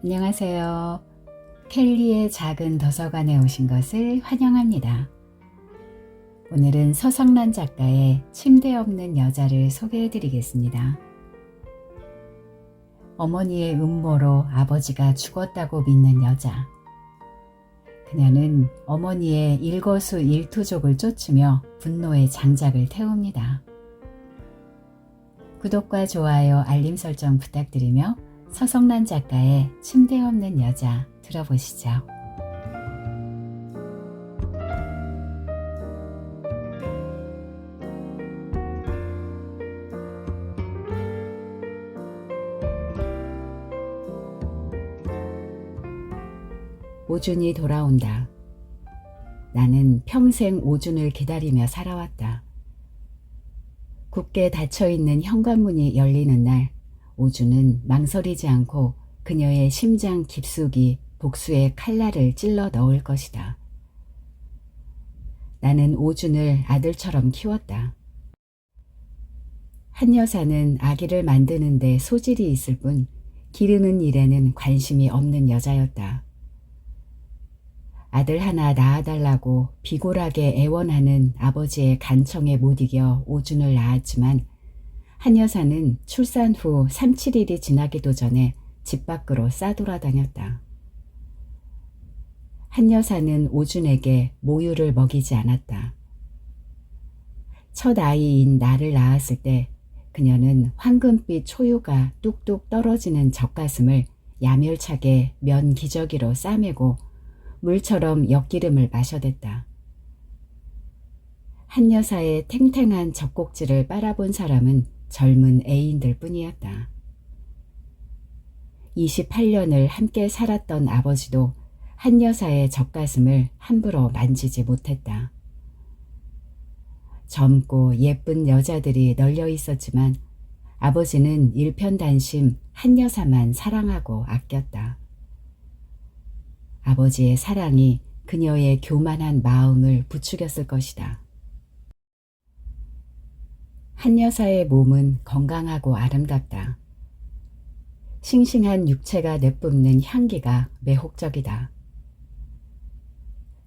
안녕하세요. 켈리의 작은 도서관에 오신 것을 환영합니다. 오늘은 서성란 작가의 침대 없는 여자를 소개해 드리겠습니다. 어머니의 음모로 아버지가 죽었다고 믿는 여자. 그녀는 어머니의 일거수일투족을 쫓으며 분노의 장작을 태웁니다. 구독과 좋아요, 알림 설정 부탁드리며 서성란 작가의 침대 없는 여자 들어보시죠. 오준이 돌아온다. 나는 평생 오준을 기다리며 살아왔다. 굳게 닫혀있는 현관문이 열리는 날 오준은 망설이지 않고 그녀의 심장 깊숙이 복수의 칼날을 찔러 넣을 것이다. 나는 오준을 아들처럼 키웠다. 한 여사는 아기를 만드는 데 소질이 있을 뿐 기르는 일에는 관심이 없는 여자였다. 아들 하나 낳아달라고 비굴하게 애원하는 아버지의 간청에 못 이겨 오준을 낳았지만 한 여사는 출산 후 3, 7일이 지나기도 전에 집 밖으로 싸돌아다녔다. 한 여사는 오준에게 모유를 먹이지 않았다. 첫 아이인 나를 낳았을 때 그녀는 황금빛 초유가 뚝뚝 떨어지는 젖가슴을 야멸차게 면 기저귀로 싸매고 물처럼 엿기름을 마셔댔다. 한 여사의 탱탱한 젖꼭지를 빨아본 사람은 젊은 애인들 뿐이었다. 28년을 함께 살았던 아버지도 한 여사의 젖가슴을 함부로 만지지 못했다. 젊고 예쁜 여자들이 널려 있었지만 아버지는 일편단심 한 여사만 사랑하고 아꼈다. 아버지의 사랑이 그녀의 교만한 마음을 부추겼을 것이다. 한 여사의 몸은 건강하고 아름답다. 싱싱한 육체가 내뿜는 향기가 매혹적이다.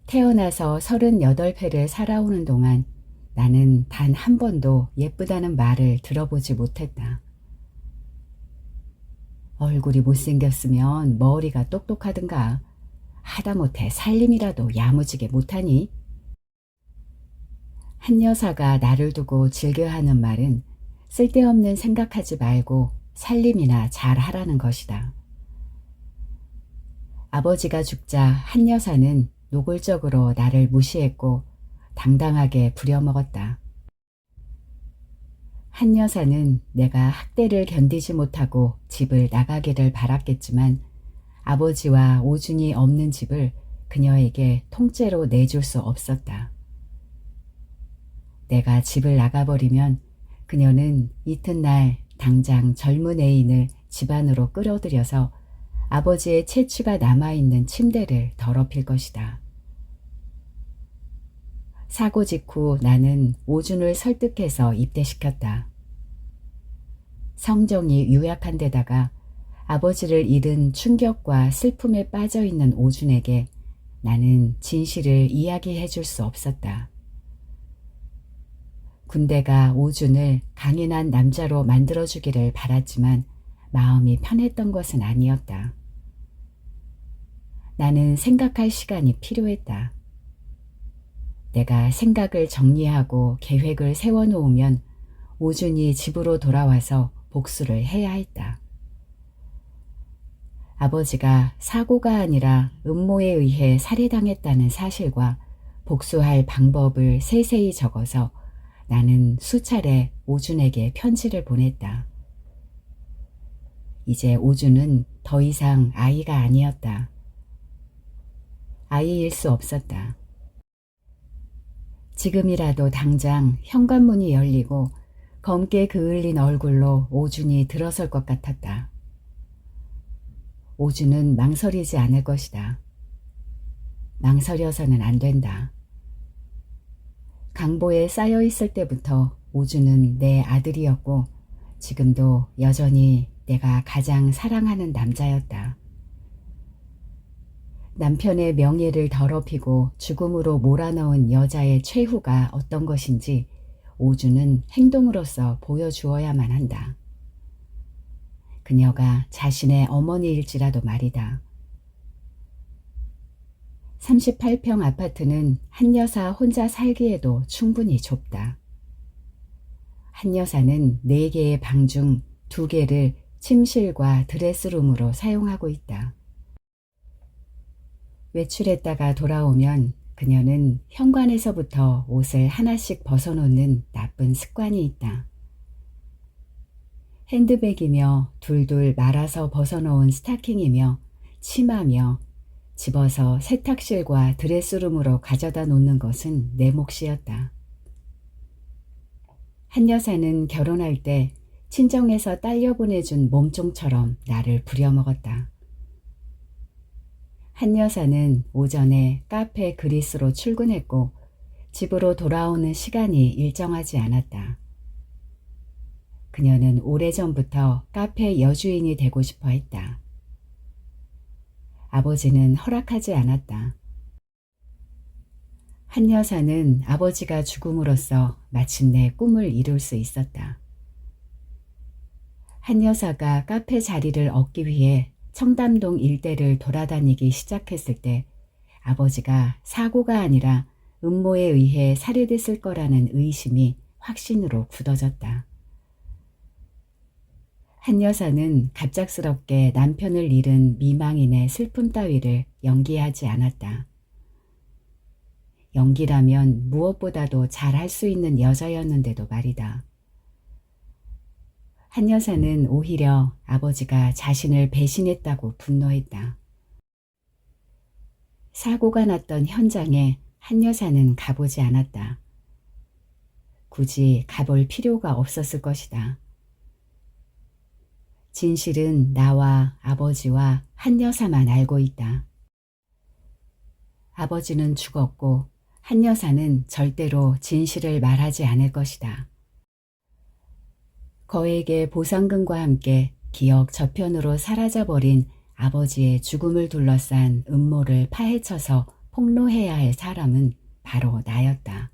태어나서 38회를 살아오는 동안 나는 단 한 번도 예쁘다는 말을 들어보지 못했다. 얼굴이 못생겼으면 머리가 똑똑하든가 하다못해 살림이라도 야무지게 못하니? 한 여사가 나를 두고 즐겨하는 말은 쓸데없는 생각하지 말고 살림이나 잘하라는 것이다. 아버지가 죽자 한 여사는 노골적으로 나를 무시했고 당당하게 부려먹었다. 한 여사는 내가 학대를 견디지 못하고 집을 나가기를 바랐겠지만 아버지와 오준이 없는 집을 그녀에게 통째로 내줄 수 없었다. 내가 집을 나가버리면 그녀는 이튿날 당장 젊은 애인을 집 안으로 끌어들여서 아버지의 채취가 남아있는 침대를 더럽힐 것이다. 사고 직후 나는 오준을 설득해서 입대시켰다. 성정이 유약한 데다가 아버지를 잃은 충격과 슬픔에 빠져있는 오준에게 나는 진실을 이야기해 줄 수 없었다. 군대가 오준을 강인한 남자로 만들어주기를 바랐지만 마음이 편했던 것은 아니었다. 나는 생각할 시간이 필요했다. 내가 생각을 정리하고 계획을 세워놓으면 오준이 집으로 돌아와서 복수를 해야 했다. 아버지가 사고가 아니라 음모에 의해 살해당했다는 사실과 복수할 방법을 세세히 적어서 나는 수차례 오준에게 편지를 보냈다. 이제 오준은 더 이상 아이가 아니었다. 아이일 수 없었다. 지금이라도 당장 현관문이 열리고 검게 그을린 얼굴로 오준이 들어설 것 같았다. 오준은 망설이지 않을 것이다. 망설여서는 안 된다. 강보에 쌓여 있을 때부터 오준은 내 아들이었고 지금도 여전히 내가 가장 사랑하는 남자였다. 남편의 명예를 더럽히고 죽음으로 몰아넣은 여자의 최후가 어떤 것인지 오주는 행동으로서 보여주어야만 한다. 그녀가 자신의 어머니일지라도 말이다. 38평 아파트는 한 여사 혼자 살기에도 충분히 좁다. 한 여사는 4개의 방 중 2개를 침실과 드레스룸으로 사용하고 있다. 외출했다가 돌아오면 그녀는 현관에서부터 옷을 하나씩 벗어놓는 나쁜 습관이 있다. 핸드백이며 둘둘 말아서 벗어놓은 스타킹이며 치마며 집어서 세탁실과 드레스룸으로 가져다 놓는 것은 내 몫이었다. 한 여사는 결혼할 때 친정에서 딸려 보내준 몸종처럼 나를 부려먹었다. 한 여사는 오전에 카페 그리스로 출근했고 집으로 돌아오는 시간이 일정하지 않았다. 그녀는 오래전부터 카페 여주인이 되고 싶어 했다. 아버지는 허락하지 않았다. 한 여사는 아버지가 죽음으로써 마침내 꿈을 이룰 수 있었다. 한 여사가 카페 자리를 얻기 위해 청담동 일대를 돌아다니기 시작했을 때 아버지가 사고가 아니라 음모에 의해 살해됐을 거라는 의심이 확신으로 굳어졌다. 한 여사는 갑작스럽게 남편을 잃은 미망인의 슬픔 따위를 연기하지 않았다. 연기라면 무엇보다도 잘할 수 있는 여자였는데도 말이다. 한 여사는 오히려 아버지가 자신을 배신했다고 분노했다. 사고가 났던 현장에 한 여사는 가보지 않았다. 굳이 가볼 필요가 없었을 것이다. 진실은 나와 아버지와 한 여사만 알고 있다. 아버지는 죽었고 한 여사는 절대로 진실을 말하지 않을 것이다. 거액의 보상금과 함께 기억 저편으로 사라져버린 아버지의 죽음을 둘러싼 음모를 파헤쳐서 폭로해야 할 사람은 바로 나였다.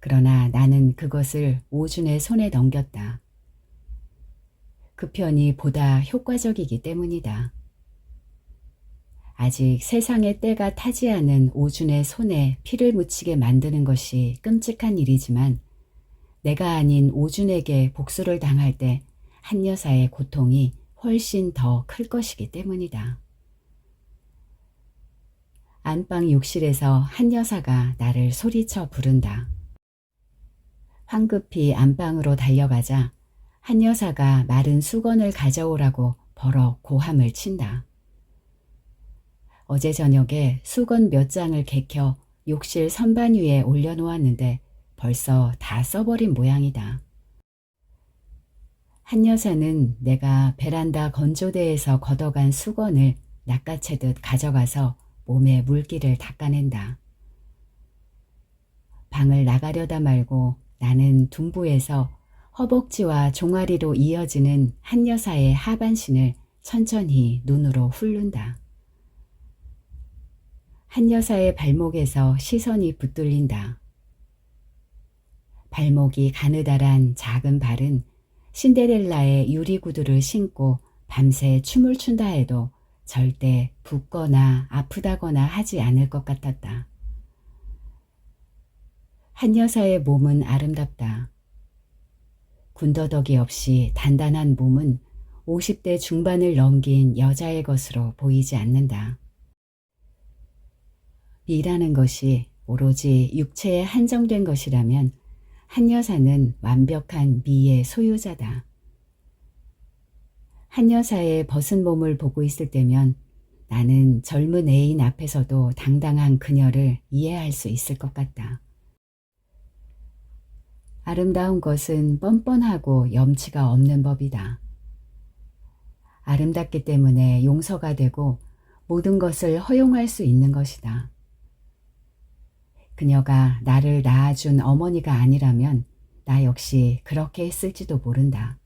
그러나 나는 그것을 오준의 손에 넘겼다. 그 편이 보다 효과적이기 때문이다. 아직 세상의 때가 타지 않은 오준의 손에 피를 묻히게 만드는 것이 끔찍한 일이지만 내가 아닌 오준에게 복수를 당할 때 한 여사의 고통이 훨씬 더 클 것이기 때문이다. 안방 욕실에서 한 여사가 나를 소리쳐 부른다. 황급히 안방으로 달려가자 한 여사가 마른 수건을 가져오라고 버럭 고함을 친다. 어제 저녁에 수건 몇 장을 개켜 욕실 선반 위에 올려놓았는데 벌써 다 써버린 모양이다. 한 여사는 내가 베란다 건조대에서 걷어간 수건을 낚아채듯 가져가서 몸에 물기를 닦아낸다. 방을 나가려다 말고 나는 둔부에서 허벅지와 종아리로 이어지는 한 여사의 하반신을 천천히 눈으로 훑는다. 한 여사의 발목에서 시선이 붙들린다. 발목이 가느다란 작은 발은 신데렐라의 유리구두를 신고 밤새 춤을 춘다 해도 절대 붓거나 아프다거나 하지 않을 것 같았다. 한 여사의 몸은 아름답다. 군더더기 없이 단단한 몸은 50대 중반을 넘긴 여자의 것으로 보이지 않는다. 미라는 것이 오로지 육체에 한정된 것이라면 한 여사는 완벽한 미의 소유자다. 한 여사의 벗은 몸을 보고 있을 때면 나는 젊은 애인 앞에서도 당당한 그녀를 이해할 수 있을 것 같다. 아름다운 것은 뻔뻔하고 염치가 없는 법이다. 아름답기 때문에 용서가 되고 모든 것을 허용할 수 있는 것이다. 그녀가 나를 낳아준 어머니가 아니라면 나 역시 그렇게 했을지도 모른다.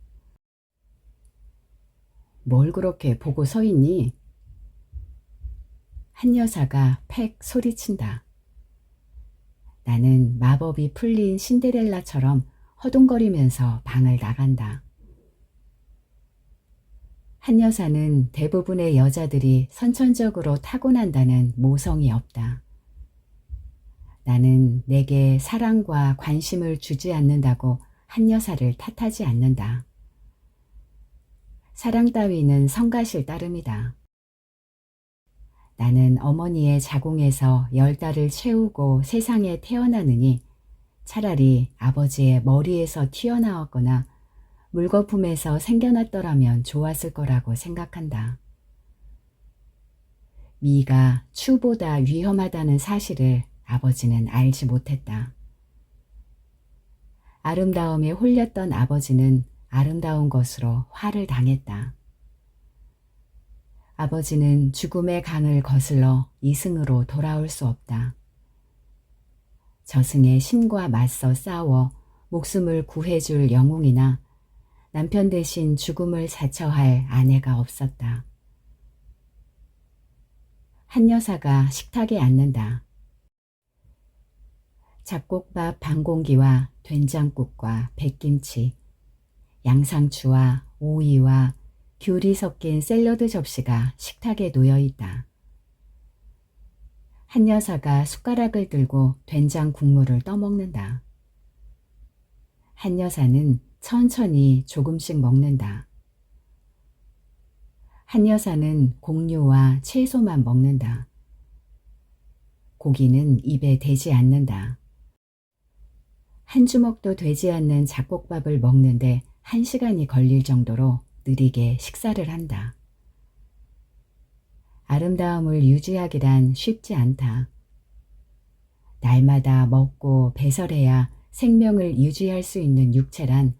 뭘 그렇게 보고 서 있니? 한 여사가 팩 소리친다. 나는 마법이 풀린 신데렐라처럼 허둥거리면서 방을 나간다. 한 여사는 대부분의 여자들이 선천적으로 타고난다는 모성이 없다. 나는 내게 사랑과 관심을 주지 않는다고 한 여사를 탓하지 않는다. 사랑 따위는 성가실 따름이다. 나는 어머니의 자궁에서 10달을 채우고 세상에 태어나느니 차라리 아버지의 머리에서 튀어나왔거나 물거품에서 생겨났더라면 좋았을 거라고 생각한다. 미가 추보다 위험하다는 사실을 아버지는 알지 못했다. 아름다움에 홀렸던 아버지는 아름다운 것으로 화를 당했다. 아버지는 죽음의 강을 거슬러 이승으로 돌아올 수 없다. 저승의 신과 맞서 싸워 목숨을 구해줄 영웅이나 남편 대신 죽음을 자처할 아내가 없었다. 한 여사가 식탁에 앉는다. 잡곡밥 반 공기와 된장국과 백김치, 양상추와 오이와 귤이 섞인 샐러드 접시가 식탁에 놓여 있다. 한 여사가 숟가락을 들고 된장 국물을 떠먹는다. 한 여사는 천천히 조금씩 먹는다. 한 여사는 곡류와 채소만 먹는다. 고기는 입에 대지 않는다. 한 주먹도 되지 않는 잡곡밥을 먹는데 1시간이 걸릴 정도로 느리게 식사를 한다. 아름다움을 유지하기란 쉽지 않다. 날마다 먹고 배설해야 생명을 유지할 수 있는 육체란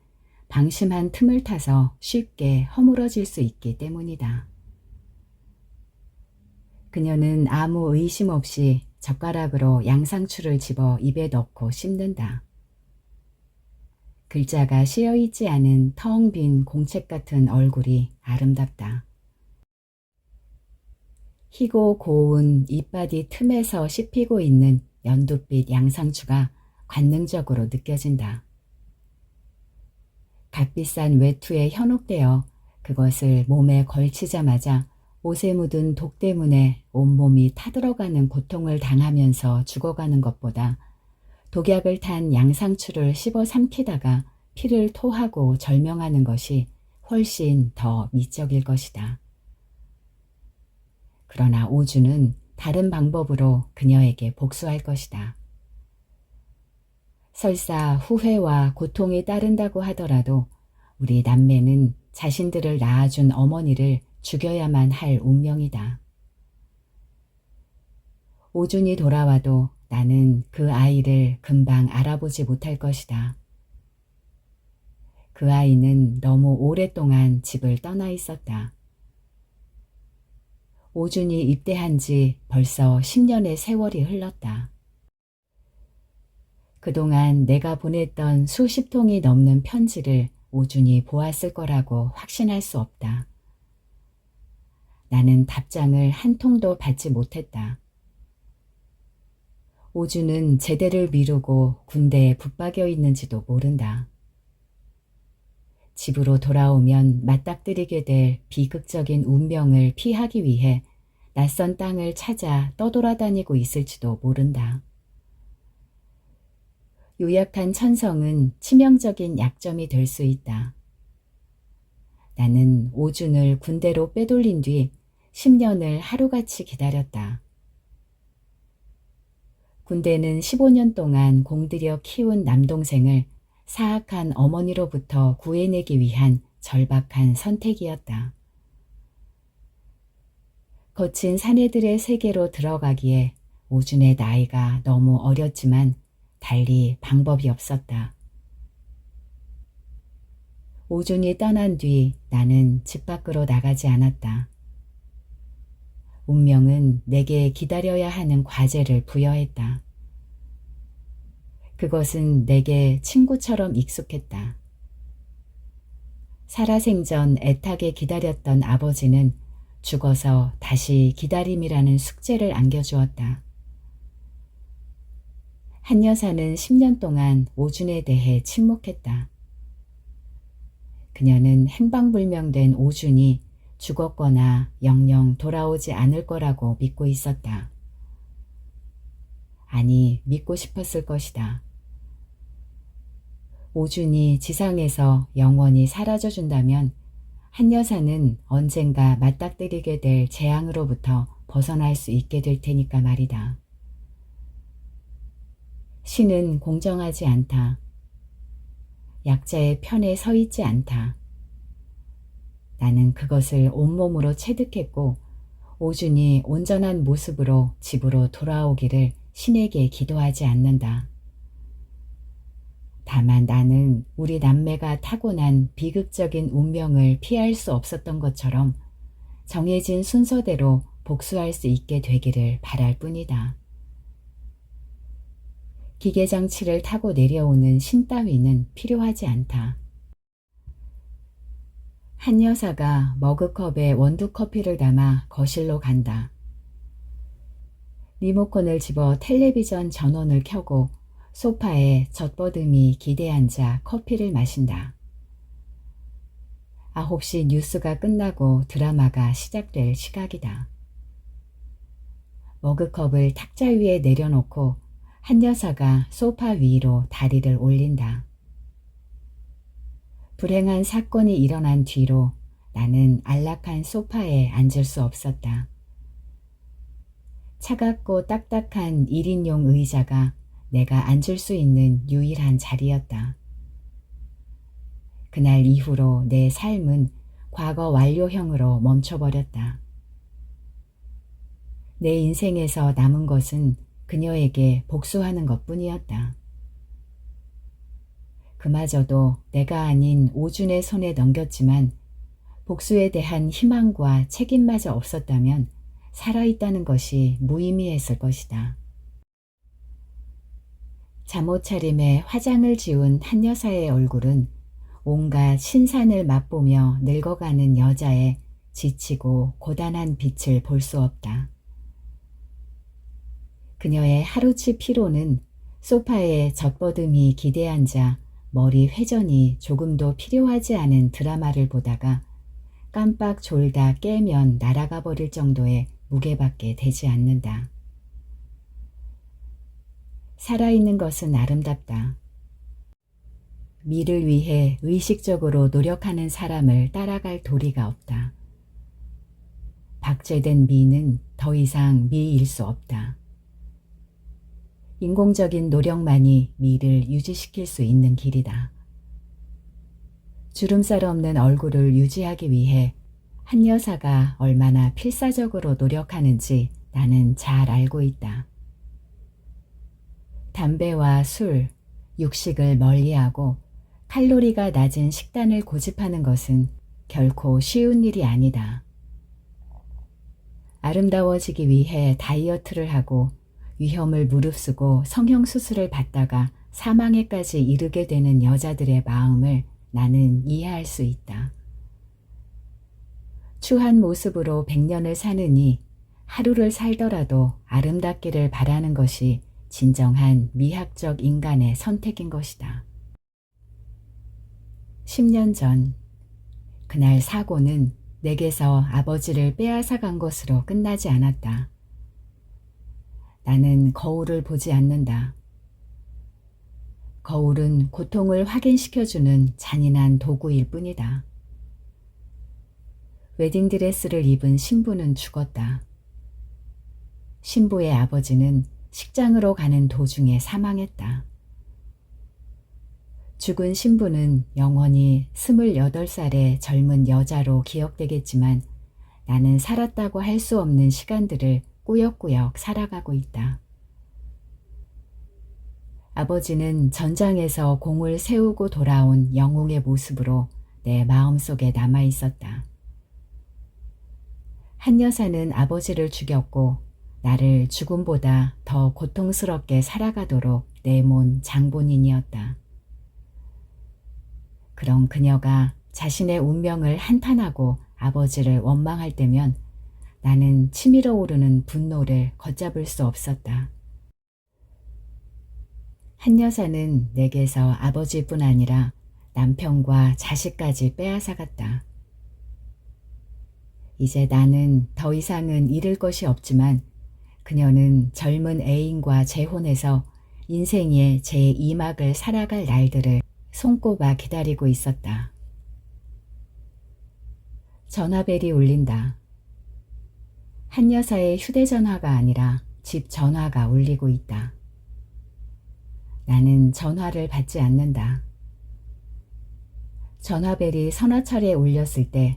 방심한 틈을 타서 쉽게 허물어질 수 있기 때문이다. 그녀는 아무 의심 없이 젓가락으로 양상추를 집어 입에 넣고 씹는다. 글자가 씌어있지 않은 텅 빈 공책 같은 얼굴이 아름답다. 희고 고운 이빠디 틈에서 씹히고 있는 연두빛 양상추가 관능적으로 느껴진다. 값비싼 외투에 현혹되어 그것을 몸에 걸치자마자 옷에 묻은 독 때문에 온몸이 타들어가는 고통을 당하면서 죽어가는 것보다 독약을 탄 양상추를 씹어 삼키다가 피를 토하고 절명하는 것이 훨씬 더 미적일 것이다. 그러나 오주는 다른 방법으로 그녀에게 복수할 것이다. 설사 후회와 고통이 따른다고 하더라도 우리 남매는 자신들을 낳아준 어머니를 죽여야만 할 운명이다. 오준이 돌아와도 나는 그 아이를 금방 알아보지 못할 것이다. 그 아이는 너무 오랫동안 집을 떠나 있었다. 오준이 입대한 지 벌써 10년의 세월이 흘렀다. 그동안 내가 보냈던 수십 통이 넘는 편지를 오준이 보았을 거라고 확신할 수 없다. 나는 답장을 한 통도 받지 못했다. 오준은 제대를 미루고 군대에 붙박여 있는지도 모른다. 집으로 돌아오면 맞닥뜨리게 될 비극적인 운명을 피하기 위해 낯선 땅을 찾아 떠돌아다니고 있을지도 모른다. 요약한 천성은 치명적인 약점이 될 수 있다. 나는 오준을 군대로 빼돌린 뒤 10년을 하루같이 기다렸다. 군대는 15년 동안 공들여 키운 남동생을 사악한 어머니로부터 구해내기 위한 절박한 선택이었다. 거친 사내들의 세계로 들어가기에 오준의 나이가 너무 어렸지만 달리 방법이 없었다. 오준이 떠난 뒤 나는 집 밖으로 나가지 않았다. 운명은 내게 기다려야 하는 과제를 부여했다. 그것은 내게 친구처럼 익숙했다. 살아생전 애타게 기다렸던 아버지는 죽어서 다시 기다림이라는 숙제를 안겨주었다. 한 여사는 10년 동안 오준에 대해 침묵했다. 그녀는 행방불명된 오준이 죽었거나 영영 돌아오지 않을 거라고 믿고 있었다. 아니, 믿고 싶었을 것이다. 오준이 지상에서 영원히 사라져준다면 한 여사는 언젠가 맞닥뜨리게 될 재앙으로부터 벗어날 수 있게 될 테니까 말이다. 신은 공정하지 않다. 약자의 편에 서 있지 않다. 나는 그것을 온몸으로 체득했고 오준이 온전한 모습으로 집으로 돌아오기를 신에게 기도하지 않는다. 다만 나는 우리 남매가 타고난 비극적인 운명을 피할 수 없었던 것처럼 정해진 순서대로 복수할 수 있게 되기를 바랄 뿐이다. 기계장치를 타고 내려오는 신 따위는 필요하지 않다. 한 여사가 머그컵에 원두커피를 담아 거실로 간다. 리모컨을 집어 텔레비전 전원을 켜고 소파에 젖버듬이 기대앉아 커피를 마신다. 9시 뉴스가 끝나고 드라마가 시작될 시각이다. 머그컵을 탁자 위에 내려놓고 한 여사가 소파 위로 다리를 올린다. 불행한 사건이 일어난 뒤로 나는 안락한 소파에 앉을 수 없었다. 차갑고 딱딱한 1인용 의자가 내가 앉을 수 있는 유일한 자리였다. 그날 이후로 내 삶은 과거 완료형으로 멈춰버렸다. 내 인생에서 남은 것은 그녀에게 복수하는 것뿐이었다. 그마저도 내가 아닌 오준의 손에 넘겼지만 복수에 대한 희망과 책임마저 없었다면 살아있다는 것이 무의미했을 것이다. 잠옷차림에 화장을 지운 한 여사의 얼굴은 온갖 신산을 맛보며 늙어가는 여자의 지치고 고단한 빛을 볼 수 없다. 그녀의 하루치 피로는 소파에 젖버듬이 기대앉아 머리 회전이 조금도 필요하지 않은 드라마를 보다가 깜빡 졸다 깨면 날아가 버릴 정도의 무게밖에 되지 않는다. 살아있는 것은 아름답다. 미를 위해 의식적으로 노력하는 사람을 따라갈 도리가 없다. 박제된 미는 더 이상 미일 수 없다. 인공적인 노력만이 미를 유지시킬 수 있는 길이다. 주름살 없는 얼굴을 유지하기 위해 한 여사가 얼마나 필사적으로 노력하는지 나는 잘 알고 있다. 담배와 술, 육식을 멀리하고 칼로리가 낮은 식단을 고집하는 것은 결코 쉬운 일이 아니다. 아름다워지기 위해 다이어트를 하고 위험을 무릅쓰고 성형수술을 받다가 사망에까지 이르게 되는 여자들의 마음을 나는 이해할 수 있다. 추한 모습으로 100년을 사느니 하루를 살더라도 아름답기를 바라는 것이 진정한 미학적 인간의 선택인 것이다. 10년 전, 그날 사고는 내게서 아버지를 빼앗아 간 것으로 끝나지 않았다. 나는 거울을 보지 않는다. 거울은 고통을 확인시켜주는 잔인한 도구일 뿐이다. 웨딩드레스를 입은 신부는 죽었다. 신부의 아버지는 식장으로 가는 도중에 사망했다. 죽은 신부는 영원히 28살의 젊은 여자로 기억되겠지만 나는 살았다고 할 수 없는 시간들을 꾸역꾸역 살아가고 있다. 아버지는 전장에서 공을 세우고 돌아온 영웅의 모습으로 내 마음속에 남아 있었다. 한 여사는 아버지를 죽였고 나를 죽음보다 더 고통스럽게 살아가도록 내몬 장본인이었다. 그런 그녀가 자신의 운명을 한탄하고 아버지를 원망할 때면 나는 치밀어 오르는 분노를 걷잡을 수 없었다. 한 여사는 내게서 아버지뿐 아니라 남편과 자식까지 빼앗아갔다. 이제 나는 더 이상은 잃을 것이 없지만 그녀는 젊은 애인과 재혼해서 인생의 제2막을 살아갈 날들을 손꼽아 기다리고 있었다. 전화벨이 울린다. 한 여사의 휴대전화가 아니라 집 전화가 울리고 있다. 나는 전화를 받지 않는다. 전화벨이 서너 차례 울렸을 때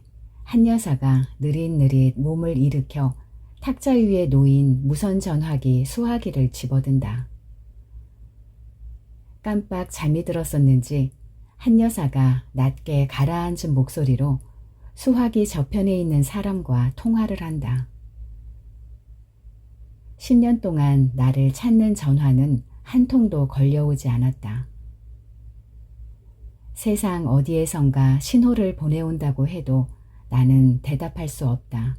한 여사가 느릿느릿 몸을 일으켜 탁자 위에 놓인 무선 전화기 수화기를 집어든다. 깜빡 잠이 들었었는지 한 여사가 낮게 가라앉은 목소리로 수화기 저편에 있는 사람과 통화를 한다. 10년 동안 나를 찾는 전화는 한 통도 걸려오지 않았다. 세상 어디에선가 신호를 보내온다고 해도 나는 대답할 수 없다.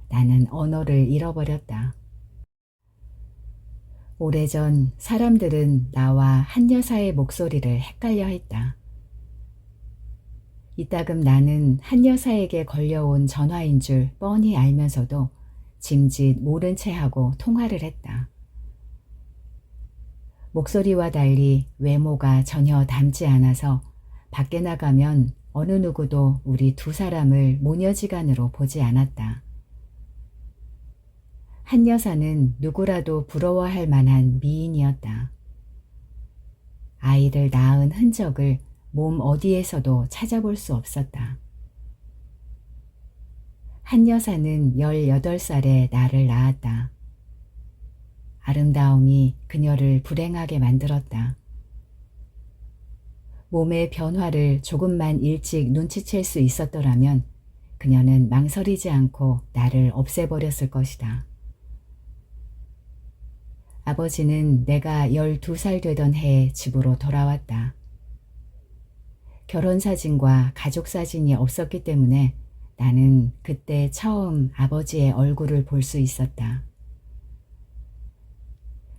나는 언어를 잃어버렸다. 오래전 사람들은 나와 한 여사의 목소리를 헷갈려 했다. 이따금 나는 한 여사에게 걸려온 전화인 줄 뻔히 알면서도 짐짓 모른 채 하고 통화를 했다. 목소리와 달리 외모가 전혀 닮지 않아서 밖에 나가면 어느 누구도 우리 두 사람을 모녀지간으로 보지 않았다. 한 여사는 누구라도 부러워할 만한 미인이었다. 아이를 낳은 흔적을 몸 어디에서도 찾아볼 수 없었다. 한 여사는 18살에 나를 낳았다. 아름다움이 그녀를 불행하게 만들었다. 몸의 변화를 조금만 일찍 눈치챌 수 있었더라면 그녀는 망설이지 않고 나를 없애버렸을 것이다. 아버지는 내가 12살 되던 해에 집으로 돌아왔다. 결혼사진과 가족사진이 없었기 때문에 나는 그때 처음 아버지의 얼굴을 볼 수 있었다.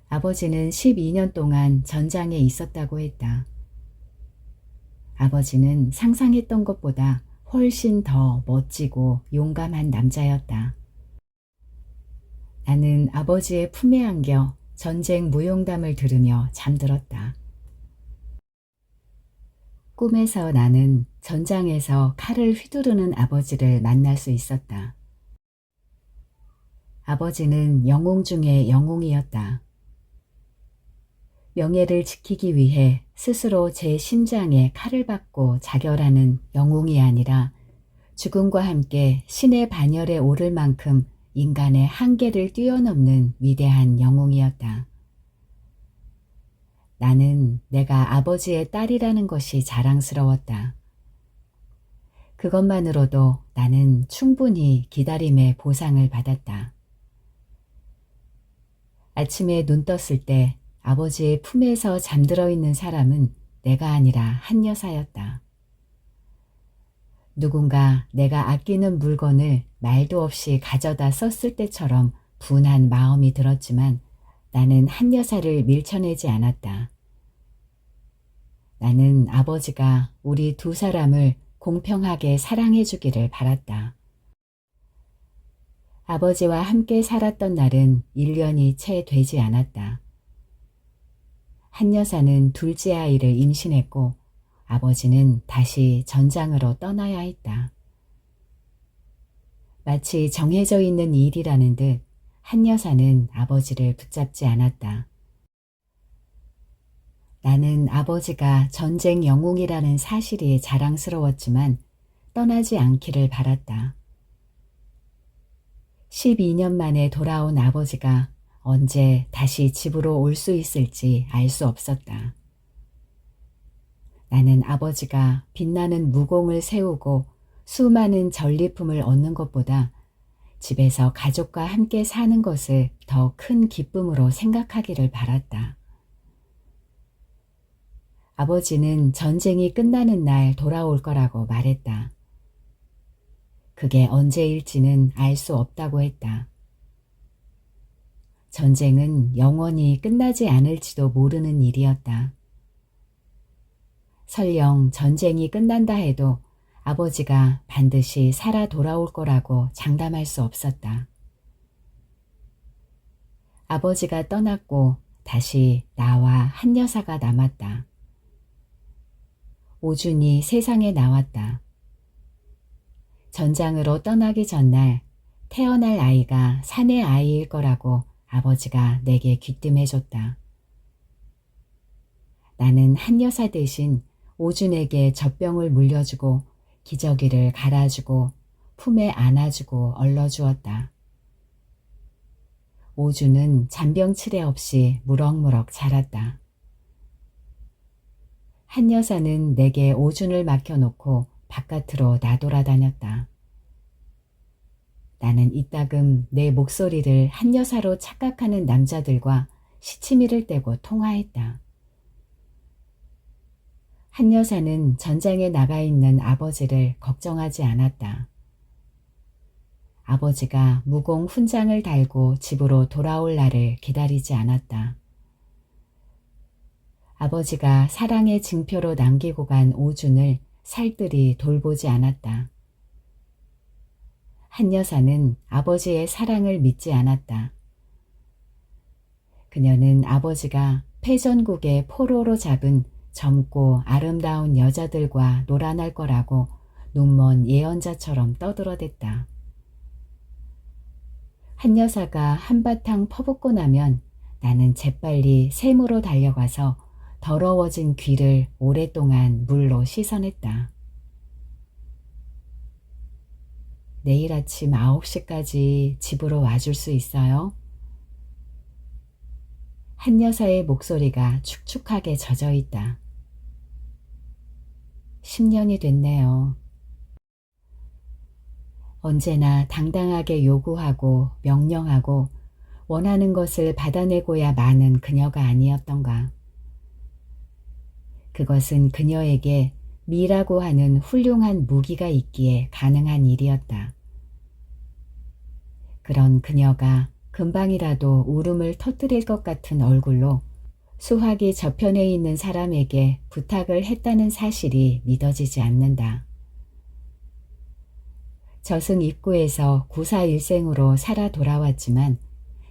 아버지는 12년 동안 전장에 있었다고 했다. 아버지는 상상했던 것보다 훨씬 더 멋지고 용감한 남자였다. 나는 아버지의 품에 안겨 전쟁 무용담을 들으며 잠들었다. 꿈에서 나는 전장에서 칼을 휘두르는 아버지를 만날 수 있었다. 아버지는 영웅 중의 영웅이었다. 명예를 지키기 위해 스스로 제 심장에 칼을 받고 자결하는 영웅이 아니라 죽음과 함께 신의 반열에 오를 만큼 인간의 한계를 뛰어넘는 위대한 영웅이었다. 나는 내가 아버지의 딸이라는 것이 자랑스러웠다. 그것만으로도 나는 충분히 기다림의 보상을 받았다. 아침에 눈 떴을 때 아버지의 품에서 잠들어 있는 사람은 내가 아니라 한 여사였다. 누군가 내가 아끼는 물건을 말도 없이 가져다 썼을 때처럼 분한 마음이 들었지만 나는 한 여사를 밀쳐내지 않았다. 나는 아버지가 우리 두 사람을 공평하게 사랑해 주기를 바랐다. 아버지와 함께 살았던 날은 1년이 채 되지 않았다. 한 여사는 둘째 아이를 임신했고 아버지는 다시 전장으로 떠나야 했다. 마치 정해져 있는 일이라는 듯 한 여사는 아버지를 붙잡지 않았다. 나는 아버지가 전쟁 영웅이라는 사실이 자랑스러웠지만 떠나지 않기를 바랐다. 12년 만에 돌아온 아버지가 언제 다시 집으로 올 수 있을지 알 수 없었다. 나는 아버지가 빛나는 무공을 세우고 수많은 전리품을 얻는 것보다 집에서 가족과 함께 사는 것을 더 큰 기쁨으로 생각하기를 바랐다. 아버지는 전쟁이 끝나는 날 돌아올 거라고 말했다. 그게 언제일지는 알 수 없다고 했다. 전쟁은 영원히 끝나지 않을지도 모르는 일이었다. 설령 전쟁이 끝난다 해도 아버지가 반드시 살아 돌아올 거라고 장담할 수 없었다. 아버지가 떠났고 다시 나와 한 여사가 남았다. 오준이 세상에 나왔다. 전장으로 떠나기 전날 태어날 아이가 사내 아이일 거라고 아버지가 내게 귀띔해줬다. 나는 한 여사 대신 오준에게 젖병을 물려주고 기저귀를 갈아주고 품에 안아주고 얼러주었다. 오준은 잔병치레 없이 무럭무럭 자랐다. 한 여사는 내게 오준을 맡겨놓고 바깥으로 나돌아다녔다. 나는 이따금 내 목소리를 한 여사로 착각하는 남자들과 시치미를 떼고 통화했다. 한 여사는 전장에 나가 있는 아버지를 걱정하지 않았다. 아버지가 무공 훈장을 달고 집으로 돌아올 날을 기다리지 않았다. 아버지가 사랑의 증표로 남기고 간 오준을 살뜰히 돌보지 않았다. 한 여사는 아버지의 사랑을 믿지 않았다. 그녀는 아버지가 패전국의 포로로 잡은 젊고 아름다운 여자들과 놀아날 거라고 눈먼 예언자처럼 떠들어댔다. 한 여사가 한바탕 퍼붓고 나면 나는 재빨리 샘으로 달려가서 더러워진 귀를 오랫동안 물로 씻어냈다. 내일 아침 9시까지 집으로 와줄 수 있어요? 한 여사의 목소리가 축축하게 젖어 있다. 10년이 됐네요. 언제나 당당하게 요구하고 명령하고 원하는 것을 받아내고야 마는 그녀가 아니었던가. 그것은 그녀에게 미라고 하는 훌륭한 무기가 있기에 가능한 일이었다. 그런 그녀가 금방이라도 울음을 터뜨릴 것 같은 얼굴로 수화기 저편에 있는 사람에게 부탁을 했다는 사실이 믿어지지 않는다. 저승 입구에서 구사일생으로 살아 돌아왔지만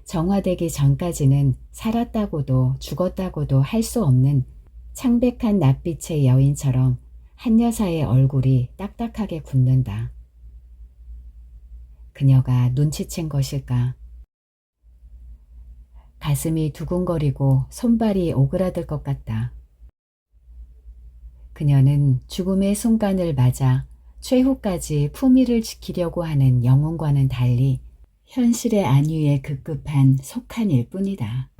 정화되기 전까지는 살았다고도 죽었다고도 할 수 없는 창백한 낯빛의 여인처럼 한 여사의 얼굴이 딱딱하게 굳는다. 그녀가 눈치챈 것일까? 가슴이 두근거리고 손발이 오그라들 것 같다. 그녀는 죽음의 순간을 맞아 최후까지 품위를 지키려고 하는 영혼과는 달리 현실의 안위에 급급한 속한일 뿐이다.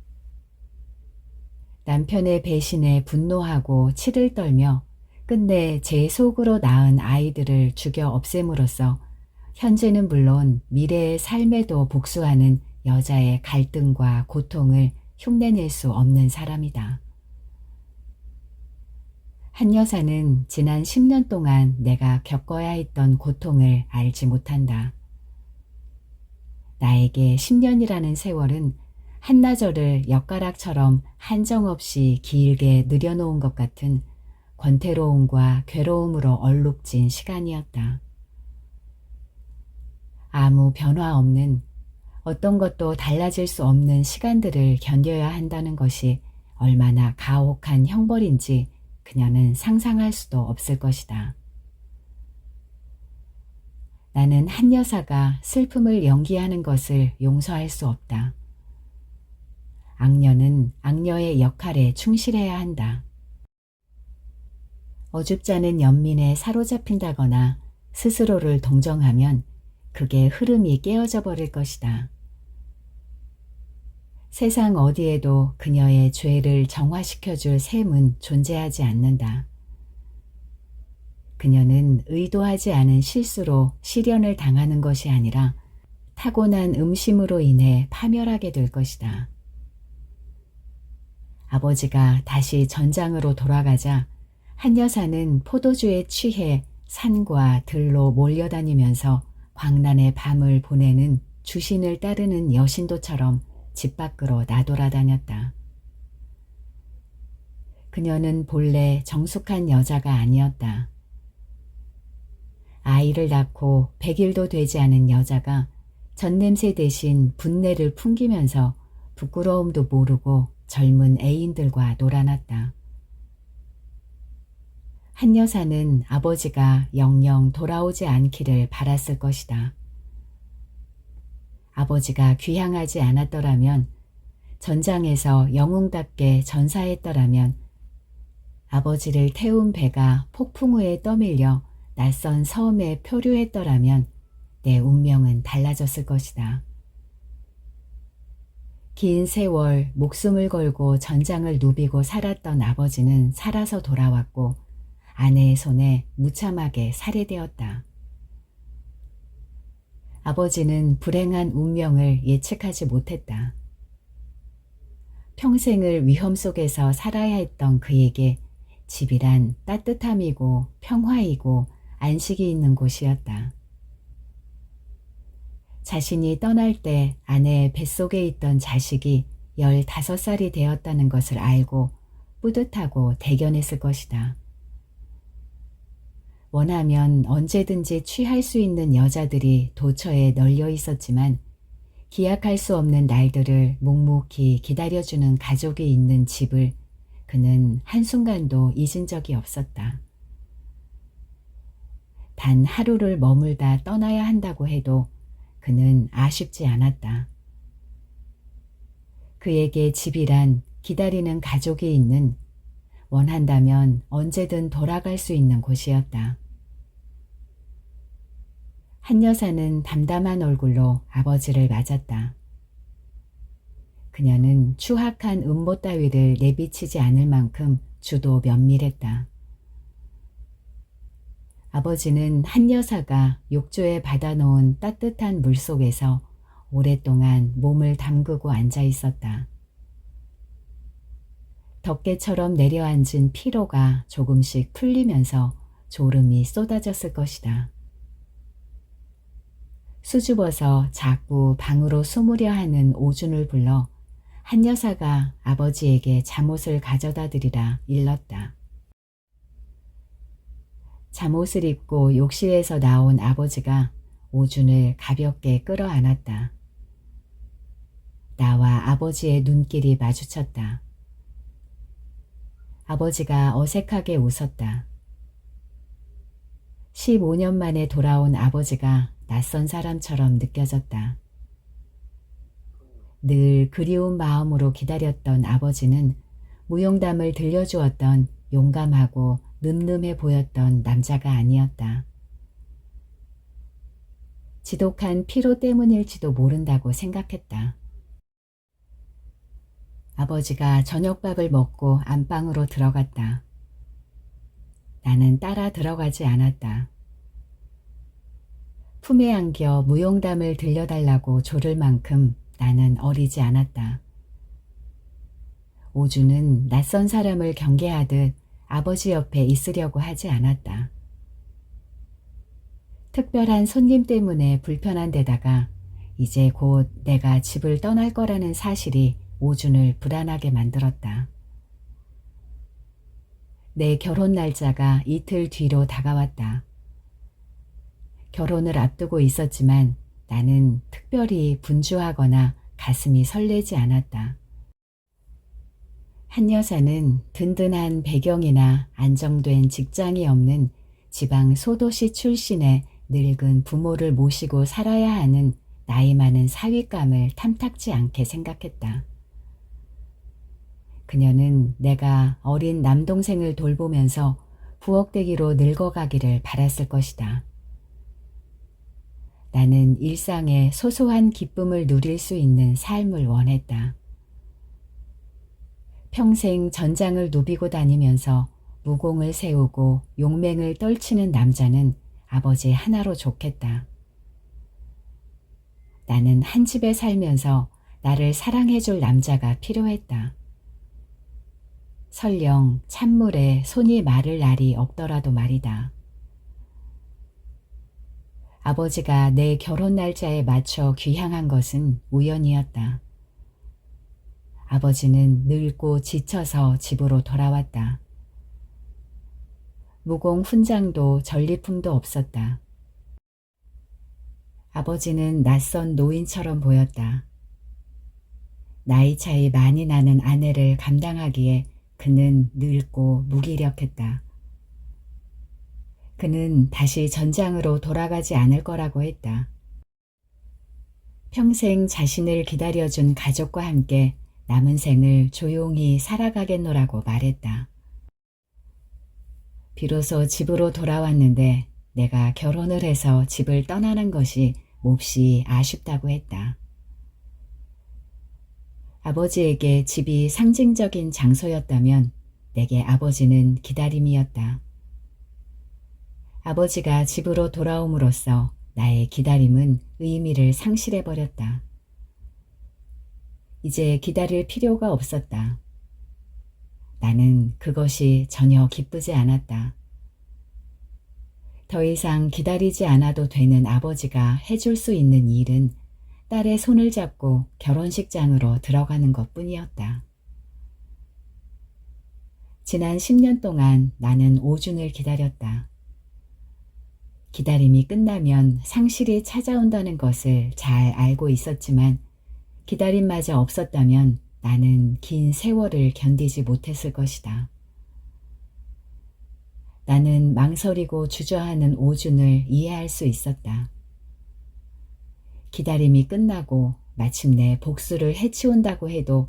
남편의 배신에 분노하고 치를 떨며 끝내 제 속으로 낳은 아이들을 죽여 없앰으로써 현재는 물론 미래의 삶에도 복수하는 여자의 갈등과 고통을 흉내낼 수 없는 사람이다. 한 여사는 지난 10년 동안 내가 겪어야 했던 고통을 알지 못한다. 나에게 10년이라는 세월은 한나절을 엿가락처럼 한정없이 길게 늘여놓은 것 같은 권태로움과 괴로움으로 얼룩진 시간이었다. 아무 변화 없는, 어떤 것도 달라질 수 없는 시간들을 견뎌야 한다는 것이 얼마나 가혹한 형벌인지 그녀는 상상할 수도 없을 것이다. 나는 한 여사가 슬픔을 연기하는 것을 용서할 수 없다. 악녀는 악녀의 역할에 충실해야 한다. 어줍잖은 연민에 사로잡힌다거나 스스로를 동정하면 그게 흐름이 깨어져 버릴 것이다. 세상 어디에도 그녀의 죄를 정화시켜줄 셈은 존재하지 않는다. 그녀는 의도하지 않은 실수로 시련을 당하는 것이 아니라 타고난 음심으로 인해 파멸하게 될 것이다. 아버지가 다시 전장으로 돌아가자 한 여사는 포도주에 취해 산과 들로 몰려다니면서 광란의 밤을 보내는 주신을 따르는 여신도처럼 집 밖으로 나돌아다녔다. 그녀는 본래 정숙한 여자가 아니었다. 아이를 낳고 100일도 되지 않은 여자가 젖냄새 대신 분내를 풍기면서 부끄러움도 모르고 젊은 애인들과 놀아났다. 한 여사는 아버지가 영영 돌아오지 않기를 바랐을 것이다. 아버지가 귀향하지 않았더라면, 전장에서 영웅답게 전사했더라면, 아버지를 태운 배가 폭풍 우에 떠밀려 낯선 섬에 표류했더라면 내 운명은 달라졌을 것이다. 긴 세월 목숨을 걸고 전장을 누비고 살았던 아버지는 살아서 돌아왔고 아내의 손에 무참하게 살해되었다. 아버지는 불행한 운명을 예측하지 못했다. 평생을 위험 속에서 살아야 했던 그에게 집이란 따뜻함이고 평화이고 안식이 있는 곳이었다. 자신이 떠날 때 아내의 뱃속에 있던 자식이 15살이 되었다는 것을 알고 뿌듯하고 대견했을 것이다. 원하면 언제든지 취할 수 있는 여자들이 도처에 널려 있었지만 기약할 수 없는 날들을 묵묵히 기다려주는 가족이 있는 집을 그는 한순간도 잊은 적이 없었다. 단 하루를 머물다 떠나야 한다고 해도 그는 아쉽지 않았다. 그에게 집이란 기다리는 가족이 있는, 원한다면 언제든 돌아갈 수 있는 곳이었다. 한 여사는 담담한 얼굴로 아버지를 맞았다. 그녀는 추악한 음모 따위를 내비치지 않을 만큼 주도 면밀했다. 아버지는 한 여사가 욕조에 받아놓은 따뜻한 물속에서 오랫동안 몸을 담그고 앉아 있었다. 덮개처럼 내려앉은 피로가 조금씩 풀리면서 졸음이 쏟아졌을 것이다. 수줍어서 자꾸 방으로 숨으려 하는 오준을 불러 한 여사가 아버지에게 잠옷을 가져다 드리라 일렀다. 잠옷을 입고 욕실에서 나온 아버지가 오준을 가볍게 끌어안았다. 나와 아버지의 눈길이 마주쳤다. 아버지가 어색하게 웃었다. 15년 만에 돌아온 아버지가 낯선 사람처럼 느껴졌다. 늘 그리운 마음으로 기다렸던 아버지는 무용담을 들려주었던 용감하고 늠름해 보였던 남자가 아니었다. 지독한 피로 때문일지도 모른다고 생각했다. 아버지가 저녁밥을 먹고 안방으로 들어갔다. 나는 따라 들어가지 않았다. 품에 안겨 무용담을 들려달라고 조를 만큼 나는 어리지 않았다. 오주는 낯선 사람을 경계하듯 아버지 옆에 있으려고 하지 않았다. 특별한 손님 때문에 불편한 데다가 이제 곧 내가 집을 떠날 거라는 사실이 오준을 불안하게 만들었다. 내 결혼 날짜가 이틀 뒤로 다가왔다. 결혼을 앞두고 있었지만 나는 특별히 분주하거나 가슴이 설레지 않았다. 한 여사는 든든한 배경이나 안정된 직장이 없는 지방 소도시 출신의 늙은 부모를 모시고 살아야 하는 나이 많은 사윗감을 탐탁지 않게 생각했다. 그녀는 내가 어린 남동생을 돌보면서 부엌대기로 늙어가기를 바랐을 것이다. 나는 일상의 소소한 기쁨을 누릴 수 있는 삶을 원했다. 평생 전장을 누비고 다니면서 무공을 세우고 용맹을 떨치는 남자는 아버지 하나로 좋겠다. 나는 한 집에 살면서 나를 사랑해줄 남자가 필요했다. 설령 찬물에 손이 마를 날이 없더라도 말이다. 아버지가 내 결혼 날짜에 맞춰 귀향한 것은 우연이었다. 아버지는 늙고 지쳐서 집으로 돌아왔다. 무공 훈장도 전리품도 없었다. 아버지는 낯선 노인처럼 보였다. 나이 차이 많이 나는 아내를 감당하기에 그는 늙고 무기력했다. 그는 다시 전장으로 돌아가지 않을 거라고 했다. 평생 자신을 기다려준 가족과 함께 남은 생을 조용히 살아가겠노라고 말했다. 비로소 집으로 돌아왔는데 내가 결혼을 해서 집을 떠나는 것이 몹시 아쉽다고 했다. 아버지에게 집이 상징적인 장소였다면 내게 아버지는 기다림이었다. 아버지가 집으로 돌아옴으로써 나의 기다림은 의미를 상실해버렸다. 이제 기다릴 필요가 없었다. 나는 그것이 전혀 기쁘지 않았다. 더 이상 기다리지 않아도 되는 아버지가 해줄 수 있는 일은 딸의 손을 잡고 결혼식장으로 들어가는 것뿐이었다. 지난 10년 동안 나는 오준을 기다렸다. 기다림이 끝나면 상실이 찾아온다는 것을 잘 알고 있었지만 기다림마저 없었다면 나는 긴 세월을 견디지 못했을 것이다. 나는 망설이고 주저하는 오준을 이해할 수 있었다. 기다림이 끝나고 마침내 복수를 해치운다고 해도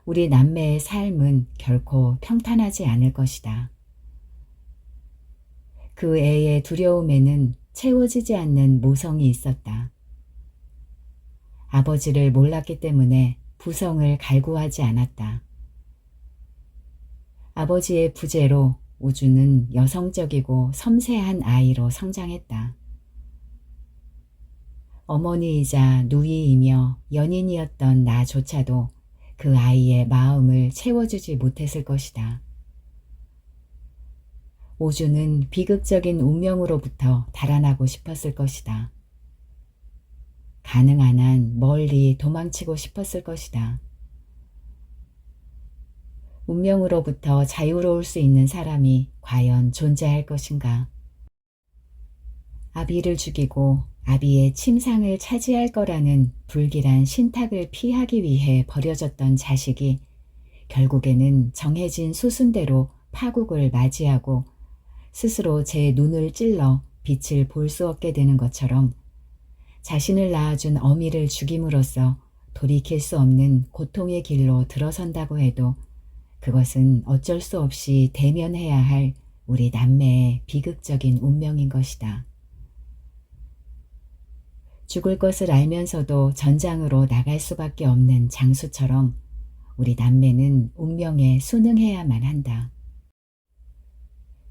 우리 남매의 삶은 결코 평탄하지 않을 것이다. 그 애의 두려움에는 채워지지 않는 모성이 있었다. 아버지를 몰랐기 때문에 부성을 갈구하지 않았다. 아버지의 부재로 오준은 여성적이고 섬세한 아이로 성장했다. 어머니이자 누이이며 연인이었던 나조차도 그 아이의 마음을 채워주지 못했을 것이다. 오준은 비극적인 운명으로부터 달아나고 싶었을 것이다. 가능한 한 멀리 도망치고 싶었을 것이다. 운명으로부터 자유로울 수 있는 사람이 과연 존재할 것인가? 아비를 죽이고 아비의 침상을 차지할 거라는 불길한 신탁을 피하기 위해 버려졌던 자식이 결국에는 정해진 수순대로 파국을 맞이하고 스스로 제 눈을 찔러 빛을 볼 수 없게 되는 것처럼 자신을 낳아준 어미를 죽임으로써 돌이킬 수 없는 고통의 길로 들어선다고 해도 그것은 어쩔 수 없이 대면해야 할 우리 남매의 비극적인 운명인 것이다. 죽을 것을 알면서도 전장으로 나갈 수밖에 없는 장수처럼 우리 남매는 운명에 순응해야만 한다.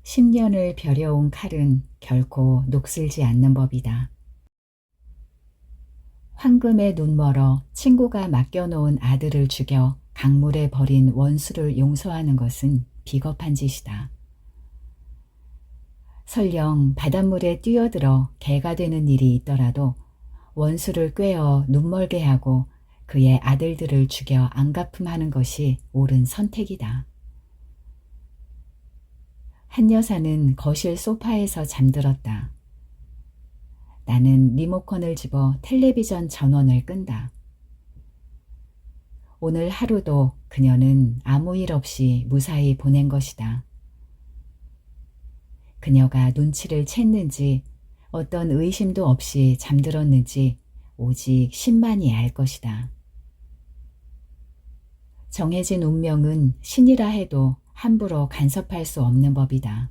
10년을 벼려온 칼은 결코 녹슬지 않는 법이다. 황금에 눈멀어 친구가 맡겨놓은 아들을 죽여 강물에 버린 원수를 용서하는 것은 비겁한 짓이다. 설령 바닷물에 뛰어들어 개가 되는 일이 있더라도 원수를 꿰어 눈멀게 하고 그의 아들들을 죽여 안갚음하는 것이 옳은 선택이다. 한 여사는 거실 소파에서 잠들었다. 나는 리모컨을 집어 텔레비전 전원을 끈다. 오늘 하루도 그녀는 아무 일 없이 무사히 보낸 것이다. 그녀가 눈치를 챘는지 어떤 의심도 없이 잠들었는지 오직 신만이 알 것이다. 정해진 운명은 신이라 해도 함부로 간섭할 수 없는 법이다.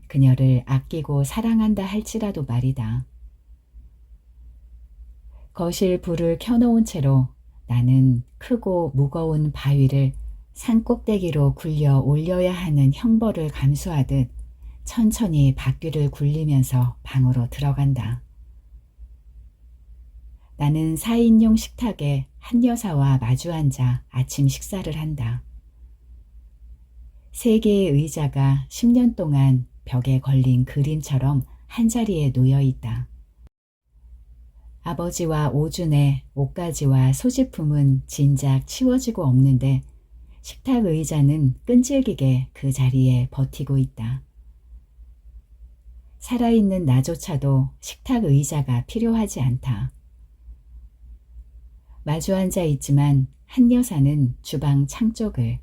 그녀를 아끼고 사랑한다 할지라도 말이다. 거실 불을 켜놓은 채로 나는 크고 무거운 바위를 산꼭대기로 굴려 올려야 하는 형벌을 감수하듯 천천히 바퀴를 굴리면서 방으로 들어간다. 나는 4인용 식탁에 한 여사와 마주 앉아 아침 식사를 한다. 3개의 의자가 10년 동안 벽에 걸린 그림처럼 한자리에 놓여 있다. 아버지와 오준의 옷가지와 소지품은 진작 치워지고 없는데 식탁 의자는 끈질기게 그 자리에 버티고 있다. 살아있는 나조차도 식탁 의자가 필요하지 않다. 마주 앉아 있지만 한 여사는 주방 창 쪽을,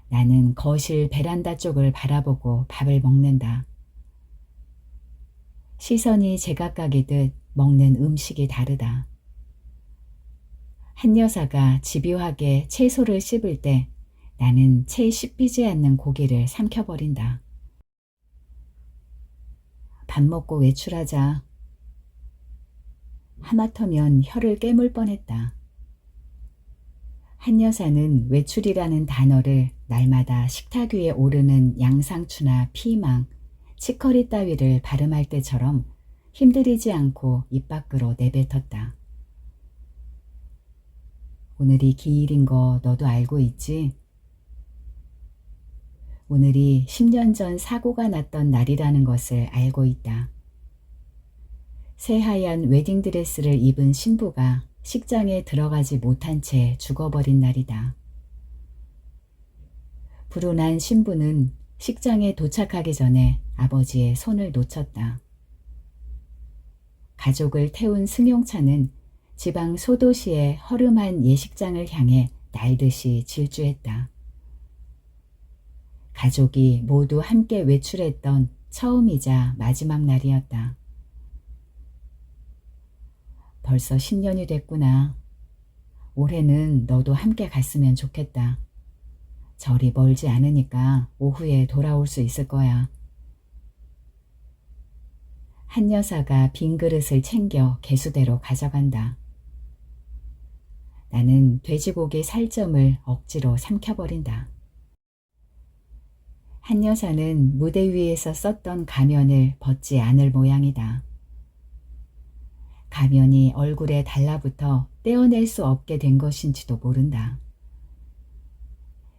나는 거실 베란다 쪽을 바라보고 밥을 먹는다. 시선이 제각각이듯 먹는 음식이 다르다. 한 여사가 집요하게 채소를 씹을 때 나는 채 씹히지 않는 고기를 삼켜버린다. 밥 먹고 외출하자. 하마터면 혀를 깨물 뻔했다. 한 여사는 외출이라는 단어를 날마다 식탁 위에 오르는 양상추나 피망, 치커리 따위를 발음할 때처럼 힘들이지 않고 입 밖으로 내뱉었다. 오늘이 기일인 거 너도 알고 있지? 오늘이 10년 전 사고가 났던 날이라는 것을 알고 있다. 새하얀 웨딩드레스를 입은 신부가 식장에 들어가지 못한 채 죽어버린 날이다. 불운한 신부는 식장에 도착하기 전에 아버지의 손을 놓쳤다. 가족을 태운 승용차는 지방 소도시의 허름한 예식장을 향해 날듯이 질주했다. 가족이 모두 함께 외출했던 처음이자 마지막 날이었다. 벌써 10년이 됐구나. 올해는 너도 함께 갔으면 좋겠다. 절이 멀지 않으니까 오후에 돌아올 수 있을 거야. 한 여사가 빈 그릇을 챙겨 개수대로 가져간다. 나는 돼지고기 살점을 억지로 삼켜버린다. 한 여사는 무대 위에서 썼던 가면을 벗지 않을 모양이다. 가면이 얼굴에 달라붙어 떼어낼 수 없게 된 것인지도 모른다.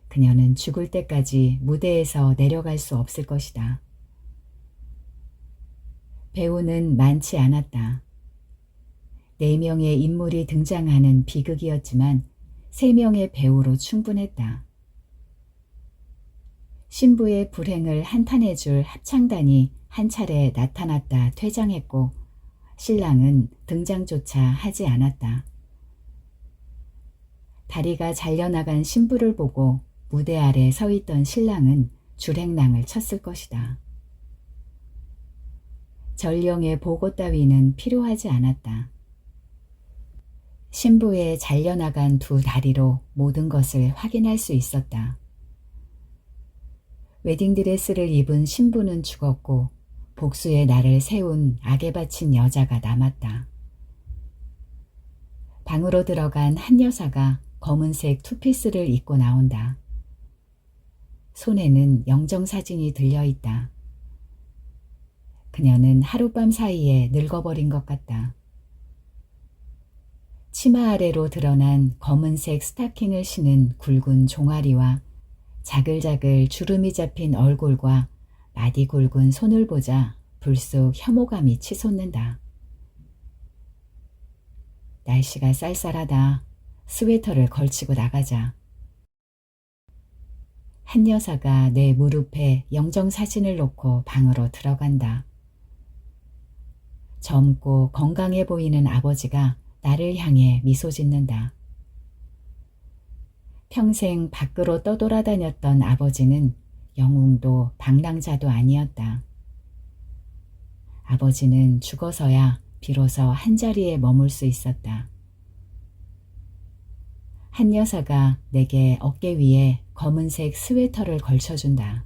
그녀는 죽을 때까지 무대에서 내려갈 수 없을 것이다. 배우는 많지 않았다. 4명의 인물이 등장하는 비극이었지만 3명의 배우로 충분했다. 신부의 불행을 한탄해줄 합창단이 한 차례 나타났다 퇴장했고 신랑은 등장조차 하지 않았다. 다리가 잘려나간 신부를 보고 무대 아래 서 있던 신랑은 줄행랑을 쳤을 것이다. 전령의 보고 따위는 필요하지 않았다. 신부의 잘려나간 2 다리로 모든 것을 확인할 수 있었다. 웨딩드레스를 입은 신부는 죽었고 복수의 날을 세운 악에 바친 여자가 남았다. 방으로 들어간 한 여사가 검은색 투피스를 입고 나온다. 손에는 영정사진이 들려있다. 그녀는 하룻밤 사이에 늙어버린 것 같다. 치마 아래로 드러난 검은색 스타킹을 신은 굵은 종아리와 자글자글 주름이 잡힌 얼굴과 마디 굵은 손을 보자 불쑥 혐오감이 치솟는다. 날씨가 쌀쌀하다. 스웨터를 걸치고 나가자. 한 여사가 내 무릎에 영정사진을 놓고 방으로 들어간다. 젊고 건강해 보이는 아버지가 나를 향해 미소 짓는다. 평생 밖으로 떠돌아다녔던 아버지는 영웅도 방랑자도 아니었다. 아버지는 죽어서야 비로소 한자리에 머물 수 있었다. 한 여사가 내게 어깨 위에 검은색 스웨터를 걸쳐준다.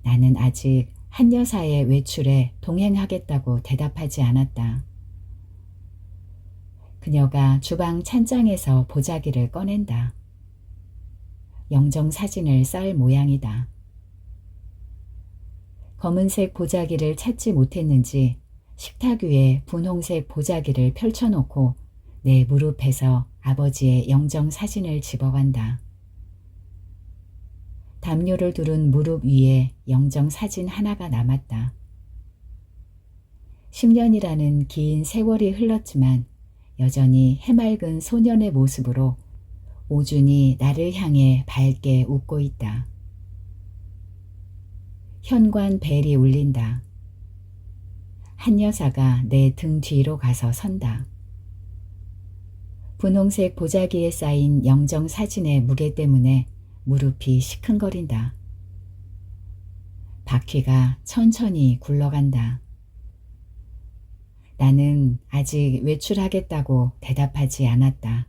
나는 아직 한 여사의 외출에 동행하겠다고 대답하지 않았다. 그녀가 주방 찬장에서 보자기를 꺼낸다. 영정사진을 쌀 모양이다. 검은색 보자기를 찾지 못했는지 식탁 위에 분홍색 보자기를 펼쳐놓고 내 무릎에서 아버지의 영정사진을 집어간다. 담요를 두른 무릎 위에 영정사진 하나가 남았다. 10년이라는 긴 세월이 흘렀지만 여전히 해맑은 소년의 모습으로 오준이 나를 향해 밝게 웃고 있다. 현관 벨이 울린다. 한 여사가 내 등 뒤로 가서 선다. 분홍색 보자기에 쌓인 영정 사진의 무게 때문에 무릎이 시큰거린다. 바퀴가 천천히 굴러간다. 나는 아직 외출하겠다고 대답하지 않았다.